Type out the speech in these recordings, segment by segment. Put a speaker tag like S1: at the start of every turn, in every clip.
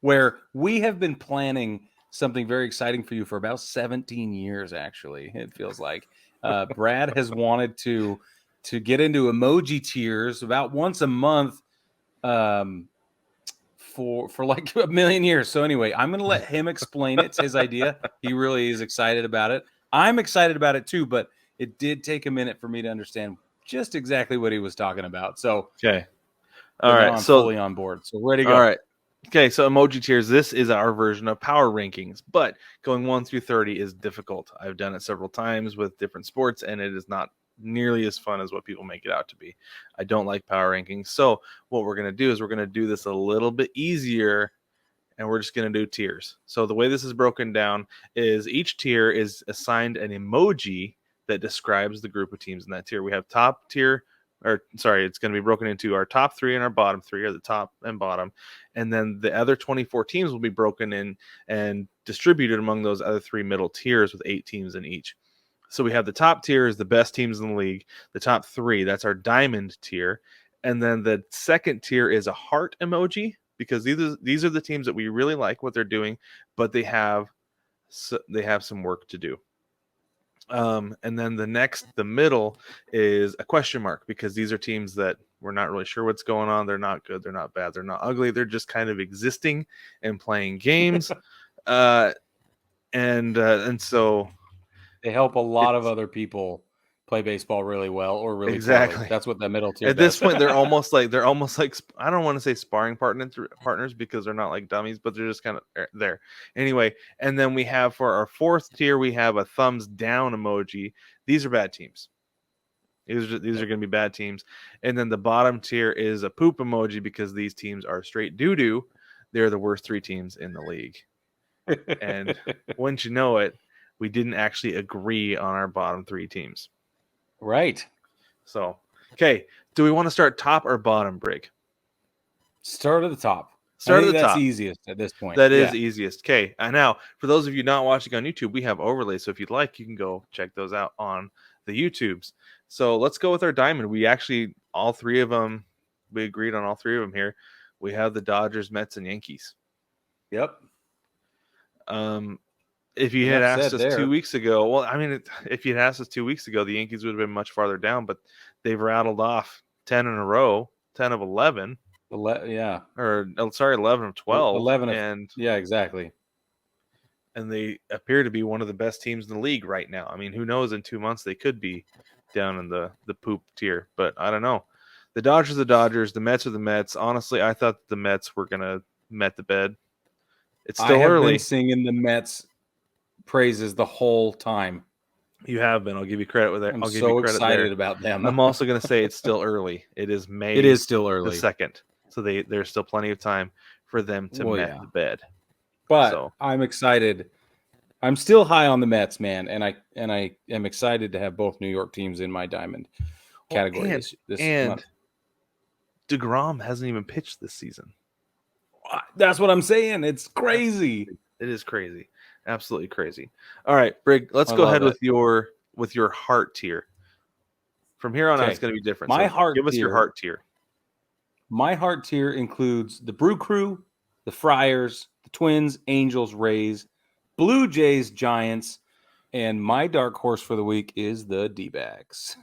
S1: where we have been planning something very exciting for you for about 17 years, actually, it feels like. Brad has wanted to get into emoji tiers about once a month for like a million years. So anyway, I'm going to let him explain it. It's his idea. He really is excited about it. I'm excited about it too, but it did take a minute for me to understand just exactly what he was talking about. So
S2: Okay.
S1: All right. Now I'm fully on board. So ready to go.
S2: All right. Okay, so emoji tiers, this is our version of power rankings, but going 1 through 30 is difficult. I've done it several times with different sports, and it is not nearly as fun as what people make it out to be. I don't like power rankings. So what we're going to do is we're going to do this a little bit easier, and we're just going to do tiers. So the way this is broken down is each tier is assigned an emoji that describes the group of teams in that tier. We have top tier, it's going to be broken into our top 3 and our bottom 3, or the top and bottom. And then the other 24 teams will be broken in and distributed among those other 3 middle tiers with 8 teams in each. So we have the top tier is the best teams in the league. The top 3, that's our diamond tier. And then the second tier is a heart emoji, because these are the teams that we really like what they're doing, but they have some work to do. And then the middle is a question mark, because these are teams that we're not really sure what's going on. They're not good. They're not bad. They're not ugly. They're just kind of existing and playing games. And so
S1: they help a lot of other people play baseball really well or really
S2: exactly
S1: poorly. That's what the middle tier
S2: at
S1: does.
S2: this point they're almost like I don't want to say sparring partners, because they're not like dummies, but they're just kind of there anyway. And then we have, for our 4th tier, we have a thumbs down emoji. These are bad teams. These are going to be bad teams. And then the bottom tier is a poop emoji, because these teams are straight doo-doo. They're the worst 3 teams in the league. And once you know it, we didn't actually agree on our bottom 3 teams.
S1: Right.
S2: So, okay. Do we want to start top or bottom, Brig?
S1: Start at the top.
S2: Start at the
S1: that's
S2: top.
S1: Easiest at this point.
S2: That is easiest. Okay. And now, for those of you not watching on YouTube, we have overlays. So if you'd like, you can go check those out on the YouTubes. So let's go with our diamond. We actually, all 3 of them, we agreed on all 3 of them here. We have the Dodgers, Mets, and Yankees.
S1: Yep.
S2: If you had asked us 2 weeks ago, well, I mean, if you'd asked us 2 weeks ago, the Yankees would have been much farther down, but they've rattled off 10 in a row, 10 of 11.
S1: 11
S2: of 12.
S1: 11 yeah, exactly.
S2: And they appear to be one of the best teams in the league right now. I mean, who knows, in 2 months they could be down in the poop tier, but I don't know. The Dodgers are the Dodgers, the Mets are the Mets. Honestly, I thought the Mets were going to met the bed. It's still early.
S1: Been singing the Mets praises the whole time.
S2: You have been. I'll give you credit with that.
S1: I'm
S2: I'll give you credit
S1: excited
S2: there.
S1: about them.
S2: I'm also going to say it's still early. It is May.
S1: It is still early.
S2: The 2nd. So there's still plenty of time for them to met the bed.
S1: But I'm excited. I'm still high on the Mets, man, and I am excited to have both New York teams in my diamond category this month.
S2: DeGrom hasn't even pitched this season.
S1: That's what I'm saying. It's crazy.
S2: It is crazy. Absolutely crazy. All right, Brig, let's go ahead with your heart tier. From here on out, it's going to be different. Give us your heart tier.
S1: My heart tier includes the Brew Crew, the Friars, the Twins, Angels, Rays, Blue Jays, Giants, and my dark horse for the week is the D-backs.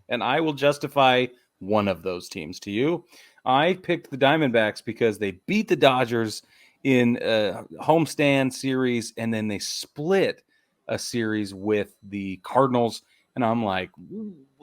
S1: And I will justify one of those teams to you. I picked the Diamondbacks because they beat the Dodgers in a homestand series, and then they split a series with the Cardinals. And I'm like,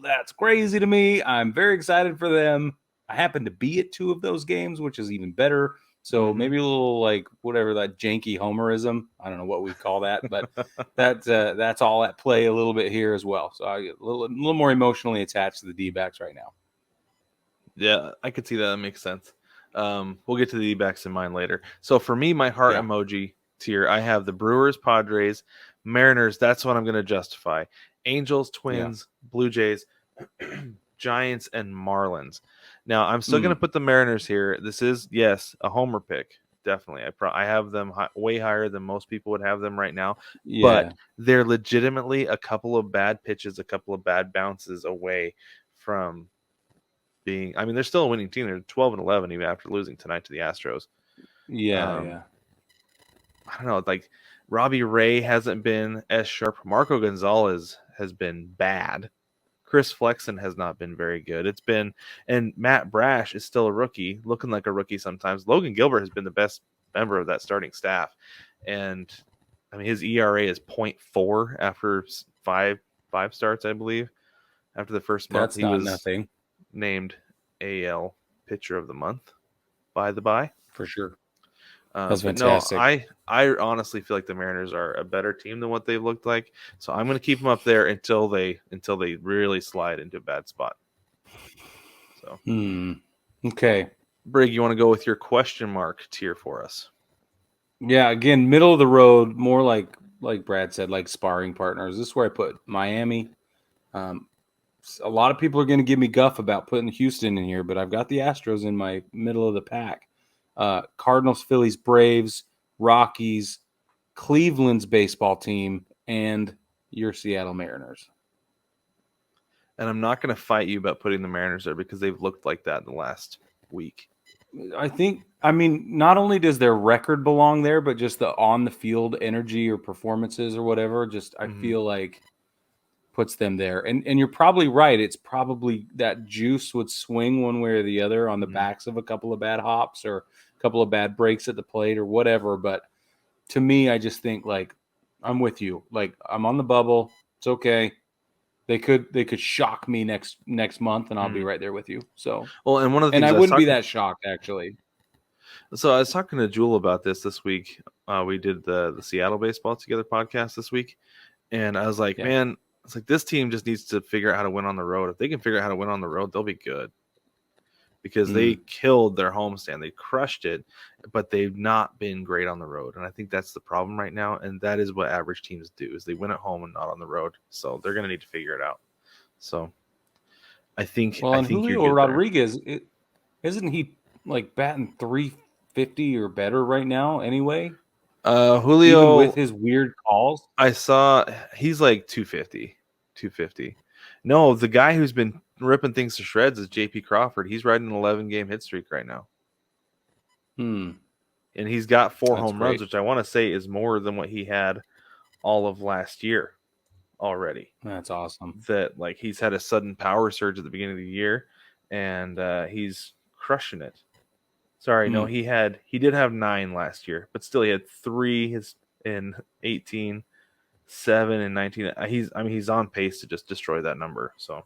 S1: that's crazy to me. I'm very excited for them. I happen to be at 2 of those games, which is even better. So maybe a little like whatever that janky homerism. I don't know what we call that, but that's all at play a little bit here as well. So I get a little more emotionally attached to the D-backs right now.
S2: Yeah, I could see that. That makes sense. We'll get to the D-backs in mind later. So for me, my heart emoji tier, I have the Brewers, Padres, Mariners. That's what I'm going to justify. Angels, Twins, Blue Jays, Giants, and Marlins. Now, I'm still going to put the Mariners here. This is, yes, a homer pick. Definitely. I have them way higher than most people would have them right now. Yeah. But they're legitimately a couple of bad pitches, a couple of bad bounces away from being, I mean, they're still a winning team. They're 12-11 even after losing tonight to the Astros.
S1: Yeah.
S2: I don't know, like Robbie Ray hasn't been as sharp. Marco Gonzalez has been bad. Chris Flexen has not been very good. And Matt Brash is still a rookie, looking like a rookie sometimes. Logan Gilbert has been the best member of that starting staff. And I mean, his ERA is 0.4 after five starts, I believe. After the first month,
S1: That's
S2: he
S1: not
S2: was
S1: nothing
S2: named AL Pitcher of the Month, by the by.
S1: for sure. That's
S2: But no,
S1: fantastic.
S2: I honestly feel like the Mariners are a better team than what they've looked like. So I'm going to keep them up there until they really slide into a bad spot. So,
S1: Okay.
S2: Brig, you want to go with your question mark tier for us?
S1: Yeah, again, middle of the road, more like Brad said, like sparring partners. This is where I put Miami. A lot of people are going to give me guff about putting Houston in here, but I've got the Astros in my middle of the pack. Cardinals, Phillies, Braves, Rockies, Cleveland's baseball team, and your Seattle Mariners.
S2: And I'm not going to fight you about putting the Mariners there because they've looked like that in the last week.
S1: I mean, not only does their record belong there, but just the on the field energy or performances or whatever, I feel like puts them there. And you're probably right. It's probably that juice would swing one way or the other on the backs of a couple of bad hops or a couple of bad breaks at the plate or whatever. But to me, I just think like I'm with you. Like I'm on the bubble. It's okay. They could shock me next month, and I'll be right there with you. So,
S2: well, and one of the
S1: and
S2: things
S1: I wouldn't be that shocked actually.
S2: So I was talking to Jewel about this week. We did the Seattle Baseball Together podcast this week, and I was like, man, it's like this team just needs to figure out how to win on the road. If they can figure out how to win on the road, they'll be good. Because they killed their homestand, they crushed it, but they've not been great on the road, and I think that's the problem right now. And that is what average teams do: is they win at home and not on the road. So they're going to need to figure it out. So I think
S1: Well, and
S2: you're
S1: Julio
S2: good there.
S1: Rodriguez, isn't he like batting 350 or better right now? Anyway, even with
S2: Julio,
S1: his weird calls.
S2: I saw he's like 250. 250. No, the guy who's been ripping things to shreds is JP Crawford. He's riding an 11-game hit streak right now. And he's got 4
S1: That's
S2: home runs,
S1: great.
S2: which I want to say is more than what he had all of last year already.
S1: That's awesome.
S2: That like he's had a sudden power surge at the beginning of the year, and he's crushing it. Sorry, no, he did have 9 last year, but still he had 3 in 18, 7 and 19. He's on pace to just destroy that number. So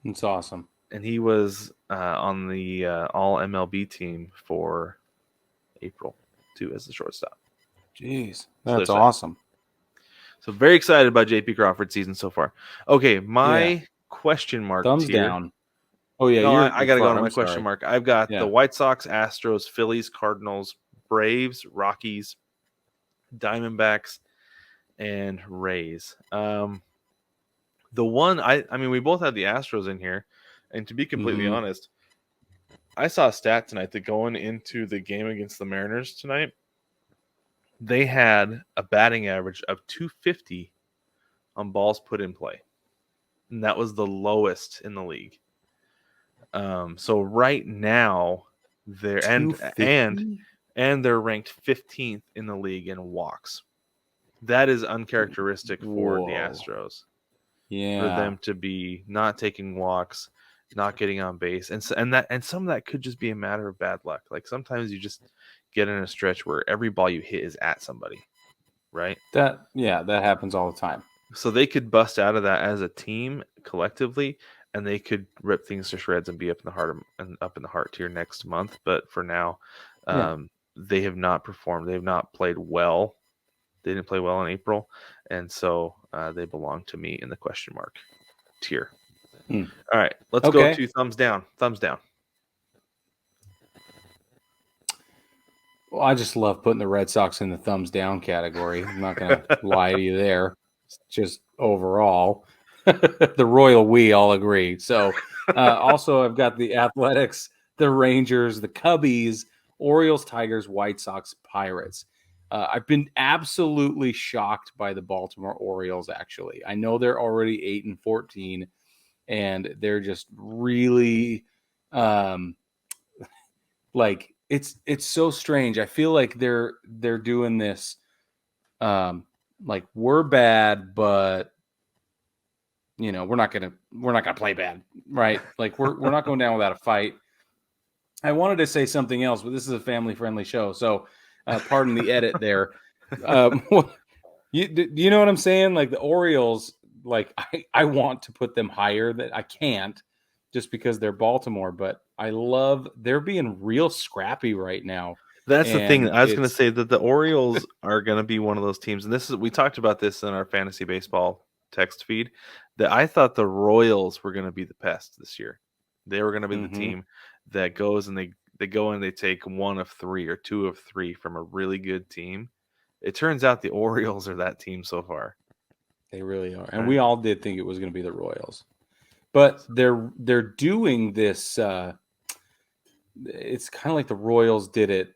S1: it's awesome.
S2: And he was on the all MLB team for April too as the shortstop.
S1: Jeez, that's awesome.
S2: So very excited about JP Crawford's season so far. Okay, my question mark
S1: thumbs
S2: tier.
S1: down. Oh yeah,
S2: No,
S1: you're
S2: I got to go to my
S1: I'm
S2: question
S1: sorry.
S2: mark. I've got the White Sox, Astros, Phillies, Cardinals, Braves, Rockies, Diamondbacks, and Rays. The one I mean, we both had the Astros in here, and to be completely honest, I saw a stat tonight that going into the game against the Mariners tonight, they had a batting average of 250 on balls put in play, and that was the lowest in the league. So right now, they're and they're ranked 15th in the league in walks. That is uncharacteristic for the Astros.
S1: Yeah,
S2: for them to be not taking walks, not getting on base, and some of that could just be a matter of bad luck. Like sometimes you just get in a stretch where every ball you hit is at somebody, right?
S1: That happens all the time.
S2: So they could bust out of that as a team collectively, and they could rip things to shreds and be up in the heart tier next month. But for now, they have not performed. They have not played well. They didn't play well in April, and so they belong to me in the question mark tier. All right, let's go to thumbs down. Thumbs down.
S1: Well, I just love putting the Red Sox in the thumbs down category. I'm not going to lie to you there. It's just overall, the royal we all agree. So also I've got the Athletics, the Rangers, the Cubbies, Orioles, Tigers, White Sox, Pirates. I've been absolutely shocked by the Baltimore Orioles, actually. I know they're already 8-14, and they're just really like it's so strange. I feel like they're doing this, like we're bad, but we're not gonna play bad, right? Like we're not going down without a fight. I wanted to say something else, but this is a family friendly show, so pardon the edit there. You know what I'm saying? Like the Orioles, like I want to put them higher, that I can't, just because they're Baltimore, but they're being real scrappy right now.
S2: That's the thing.
S1: And
S2: I was going to say that the Orioles are going to be one of those teams, and we talked about this in our fantasy baseball text feed, that I thought the Royals were going to be the pest this year. They were going to be the team that goes and they go and they take 1 of 3 or 2 of 3 from a really good team. It turns out the Orioles are that team so far.
S1: They really are, and we all did think it was going to be the Royals, but they're doing this. It's kind of like the Royals did it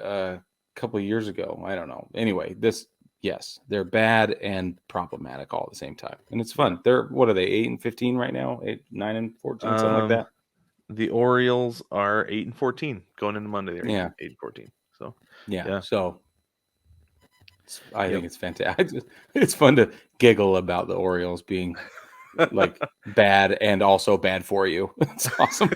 S1: a couple of years ago. I don't know. Anyway, yes, they're bad and problematic all at the same time, and it's fun. They're what are they 8-15 right now? 9-14, something like that.
S2: The Orioles are 8-14 going into Monday. They're 8-14. So
S1: yeah. So I think it's fantastic. It's fun to giggle about the Orioles being like bad and also bad for you. It's awesome.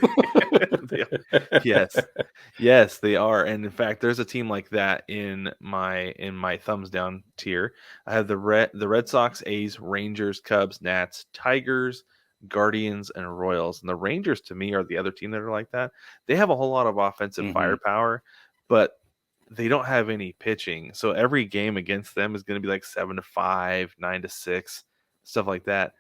S2: Yes, they are. And in fact, there's a team like that in my thumbs down tier. I have the Red Sox, A's, Rangers, Cubs, Nats, Tigers, Guardians, and Royals. And the Rangers, to me, are the other team that are like that. They have a whole lot of offensive firepower, but they don't have any pitching. So every game against them is going to be like 7-5, 9-6, stuff like that.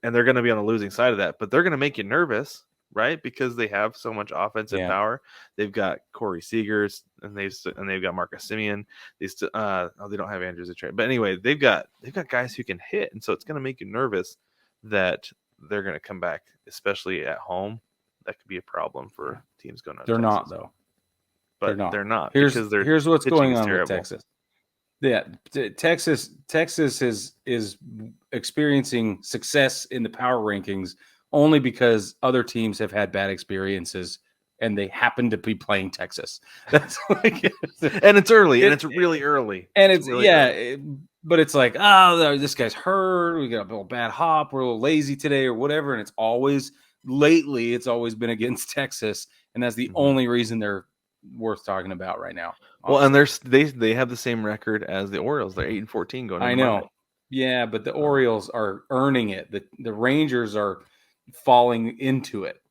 S2: And they're going to be on the losing side of that, but they're going to make you nervous, right? Because they have so much offensive power. They've got Corey Seagers and they've got Marcus Semien. They don't have Andrews at trade, but anyway, they've got guys who can hit, and so it's going to make you nervous that they're going to come back, especially at home. That could be a problem for teams going to.
S1: They're Texas. Not though.
S2: But they're not.
S1: Here's what's going on with Texas. Yeah, Texas is experiencing success in the power rankings only because other teams have had bad experiences and they happen to be playing Texas. That's
S2: and it's early, and it's really early.
S1: And it's really early. But it's like, this guy's hurt. We got a little bad hop. We're a little lazy today or whatever. And it's always been against Texas, and that's the only reason they're worth talking about right now.
S2: Well, and they have the same record as the Orioles. They're 8-14 going.
S1: I know. Monday. Yeah, but the Orioles are earning it. The Rangers are falling into it.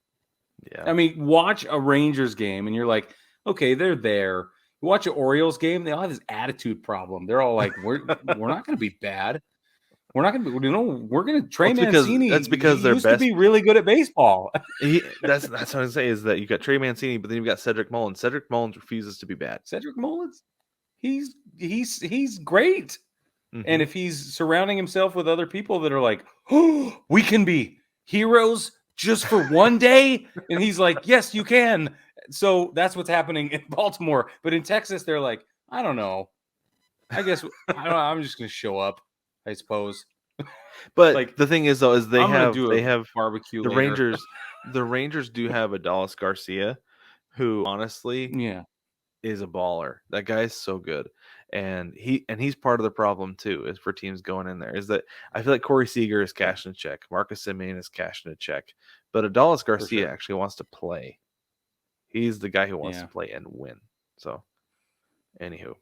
S2: Yeah.
S1: I mean, watch a Rangers game and you're like, okay, they're there. You watch an Orioles game, they all have this attitude problem. They're all like, we're not going to be bad. We're not going to be, we're going to Trey Mancini.
S2: That's because they're
S1: used to be really good at baseball.
S2: That's what I'm saying is that you got Trey Mancini, but then you've got Cedric Mullins. Cedric Mullins refuses to be bad.
S1: Cedric Mullins, he's great. And if he's surrounding himself with other people that are like, oh, we can be heroes just for one day, and he's like, yes, you can. So that's what's happening in Baltimore. But in Texas, they're like, I don't know. I guess I'm just going to show up, I suppose.
S2: But like, the thing is, though, is they have
S1: barbecue.
S2: The later. The Rangers do have Adolis Garcia, who honestly, is a baller. That guy is so good, and he's part of the problem too. Is for teams going in there is that I feel like Corey Seager is cashing a check, Marcus Semien is cashing a check, but Adolis Garcia actually wants to play. He's the guy who wants to play and win. So, anywho.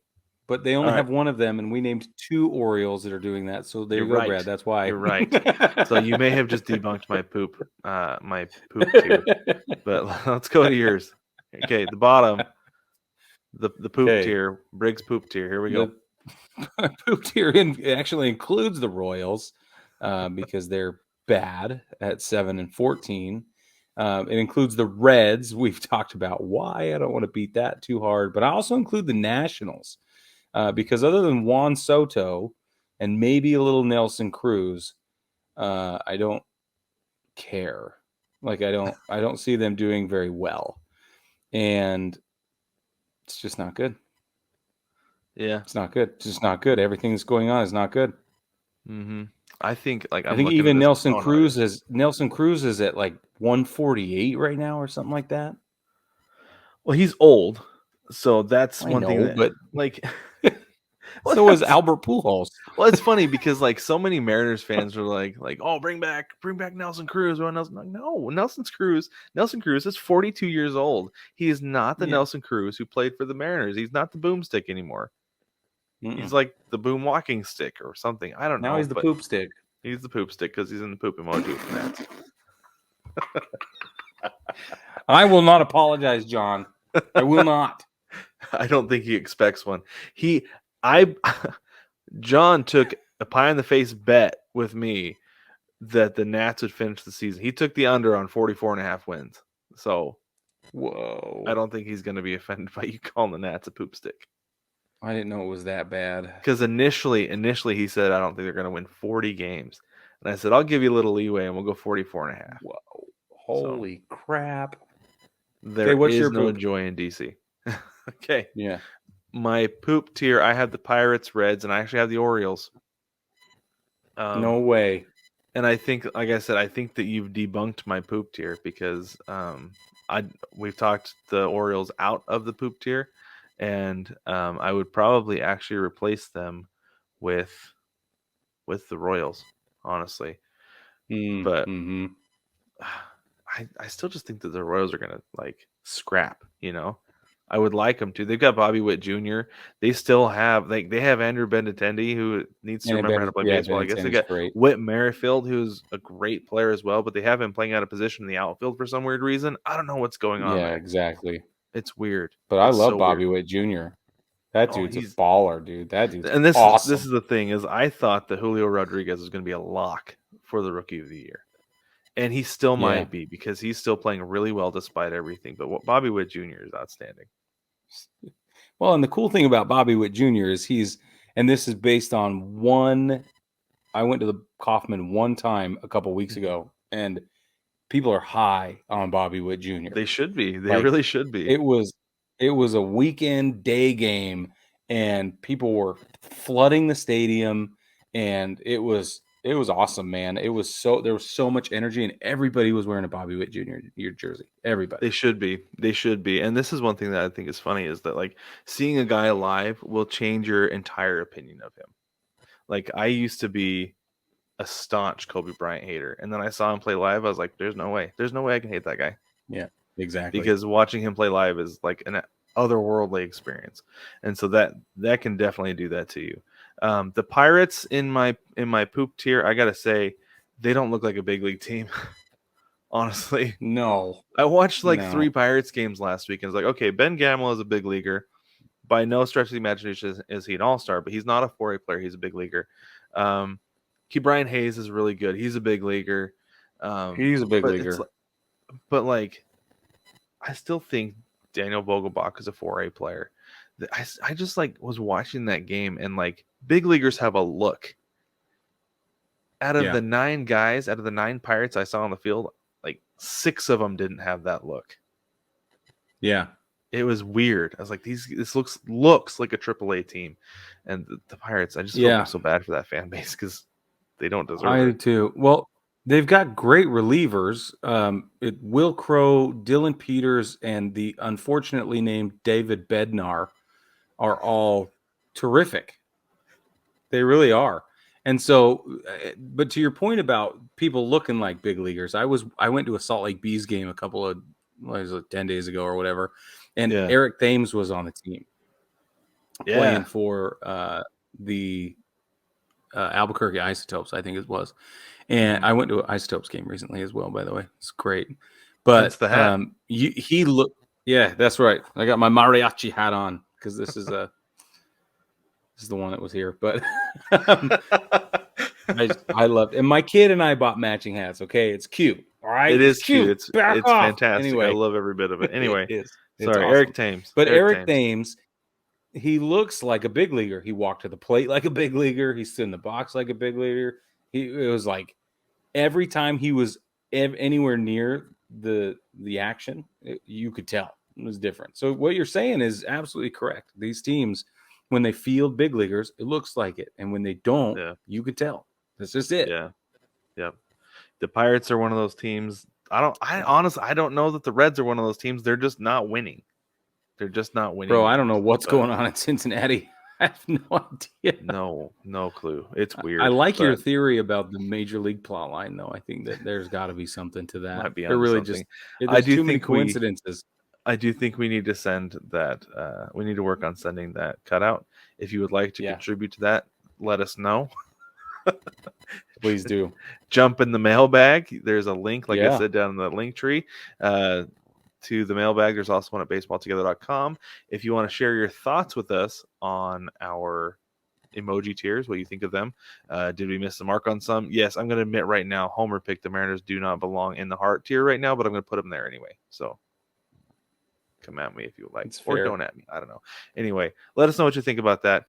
S1: But they only have one of them, and we named 2 Orioles that are doing that. So there you go, Brad. That's why.
S2: You're right. So you may have just debunked my poop tier. But let's go to yours. Okay, the bottom, the poop tier, Briggs poop tier. Here we go.
S1: The poop tier actually includes the Royals because they're bad at 7-14. It includes the Reds. We've talked about why. I don't want to beat that too hard, but I also include the Nationals. Because other than Juan Soto and maybe a little Nelson Cruz, I don't care. Like I don't see them doing very well, and it's just not good.
S2: Yeah,
S1: it's not good. It's just not good. Everything that's going on is not good.
S2: Mm-hmm. I think
S1: even Nelson Cruz is at like 148 right now or something like that.
S2: Well, he's old, so that's
S1: I
S2: one thing
S1: know,
S2: that
S1: but
S2: like. Well,
S1: so is Albert Pujols.
S2: well, it's funny because like so many Mariners fans are like, oh, bring back Nelson Cruz. Or Nelson, like, no, Nelson Cruz is 42 years old. He is not the
S1: Yeah.
S2: Nelson Cruz who played for the Mariners. He's not the boomstick anymore. He's
S1: Mm-mm.
S2: like the boom walking stick or something. I don't
S1: Now
S2: know,
S1: he's the
S2: but
S1: poop stick.
S2: he's the poop stick because he's in the poop emoji with the Nats.
S1: I will not apologize, John. I will not.
S2: I don't think he expects one. I, John took a pie in the face bet with me that the Nats would finish the season. He took the under on 44.5 wins. So
S1: Whoa.
S2: I don't think he's going to be offended by you calling the Nats a poop stick.
S1: I didn't know it was that bad.
S2: Because initially he said, I don't think they're going to win 40 games. And I said, I'll give you a little leeway and we'll go 44.5.
S1: Whoa. Holy crap.
S2: There
S1: what's
S2: is
S1: your
S2: no
S1: poop?
S2: joy in DC. Okay.
S1: Yeah.
S2: My poop tier, I have the Pirates, Reds, and I actually have the Orioles.
S1: No way.
S2: And I think, like I said, I think that you've debunked my poop tier because we've talked the Orioles out of the poop tier, and I would probably actually replace them with the Royals, honestly. But
S1: Mm-hmm.
S2: I still just think that the Royals are gonna like scrap. I would like them to. They've got Bobby Witt Jr. They still have they have Andrew Benintendi, who needs to remember how to play baseball. I guess they
S1: Benintendi's
S2: got
S1: great.
S2: Whit Merrifield, who's a great player as well, but they have him playing out of position in the outfield for some weird reason. I don't know what's going on
S1: Yeah,
S2: there.
S1: exactly.
S2: It's weird.
S1: But I
S2: It's
S1: love
S2: so
S1: Bobby
S2: weird.
S1: Witt Jr. That
S2: Oh,
S1: dude's a
S2: he's
S1: baller, dude. That dude's
S2: and this
S1: awesome.
S2: is the thing is I thought that Julio Rodriguez was going to be a lock for the Rookie of the Year. And he still
S1: Yeah.
S2: might be because he's still playing really well despite everything. But what Bobby Witt Jr. is outstanding.
S1: Well, and the cool thing about Bobby Witt Jr. is and this is based on one. I went to the Kaufman one time a couple weeks ago, and people are high on Bobby Witt Jr.
S2: They should be. They
S1: Like
S2: really should be.
S1: it was a weekend day game, and people were flooding the stadium, and it was awesome, man. There was so much energy, and everybody was wearing a Bobby Witt Jr. jersey. Everybody.
S2: They should be. They should be. And this is one thing that I think is funny is that like seeing a guy live will change your entire opinion of him. Like I used to be a staunch Kobe Bryant hater, and then I saw him play live. I was like, "There's no way. There's no way I can hate that guy."
S1: Yeah, exactly.
S2: Because watching him play live is like an otherworldly experience, and so that can definitely do that to you. The Pirates in my poop tier, I gotta say, they don't look like a big league team. Honestly,
S1: No.
S2: I watched like
S1: No.
S2: 3 Pirates games last week, and it's like, okay, Ben Gamel is a big leaguer. By no stretch of the imagination is he an all-star, but he's not a 4A player. He's a big leaguer. Key Brian Hayes is really good. He's a big leaguer.
S1: He's a big
S2: but
S1: leaguer.
S2: But like, I still think Daniel Vogelbach is a 4A player. I just like was watching that game, and like big leaguers have a look. Out of the 9 guys, out of the 9 Pirates I saw on the field, like 6 of them didn't have that look.
S1: Yeah.
S2: It was weird. I was like, this looks like a AAA team, and the Pirates. I just feel so bad for that fan base because they don't deserve
S1: I
S2: it.
S1: do too. Well, they've got great relievers. Will Crow, Dylan Peters, and the unfortunately named David Bednar are all terrific. They really are. And so, but to your point about people looking like big leaguers, I went to a Salt Lake Bees game a couple of 10 days ago or whatever, and Eric Thames was on the team playing for the Albuquerque Isotopes, I think it was. And I went to an Isotopes game recently as well, by the way. It's great. But
S2: the hat.
S1: He looked, yeah, that's right. I got my mariachi hat on because this is the one that was here. But I loved it. And my kid and I bought matching hats. Okay, it's cute. All right,
S2: it is cute. It's
S1: off.
S2: fantastic.
S1: Anyway,
S2: I love every bit of it. Anyway,
S1: it is.
S2: Sorry,
S1: awesome.
S2: Eric Thames.
S1: But Eric Thames, he looks like a big leaguer. He walked to the plate like a big leaguer. He stood in the box like a big leaguer. It was like every time he was anywhere near the action, you could tell it was different. So what you're saying is absolutely correct. These teams, when they field big leaguers, it looks like it, and when they don't, you could tell. That's just it.
S2: Yeah. Yep. The Pirates are one of those teams. I honestly don't know that the Reds are one of those teams. They're just not winning. They're just not winning.
S1: Bro, I don't know
S2: games,
S1: what's
S2: but
S1: going on in Cincinnati. I have no idea.
S2: no clue. It's weird.
S1: I like your
S2: but
S1: theory about the major league plot line, though. I think that there's got to be something to that.
S2: might be
S1: There
S2: onto
S1: really
S2: something. I
S1: there's
S2: do
S1: too many
S2: think we
S1: coincidences.
S2: I do think we need to send that. We need to work on sending that cutout. If you would like to
S1: Yeah.
S2: contribute to that, let us know.
S1: Please do.
S2: Jump in the mailbag. There's a link, like I
S1: Yeah.
S2: said, down in the link tree to the mailbag. There's also one at baseballtogether.com. If you want to share your thoughts with us on our emoji tiers, what you think of them. Did we miss the mark on some? Yes, I'm going to admit right now, Homer picked the Mariners do not belong in the heart tier right now, but I'm going to put them there anyway. So come at me if you like,
S1: It's
S2: or
S1: fair.
S2: don't at me. I don't know. Anyway, let us know what you think about that.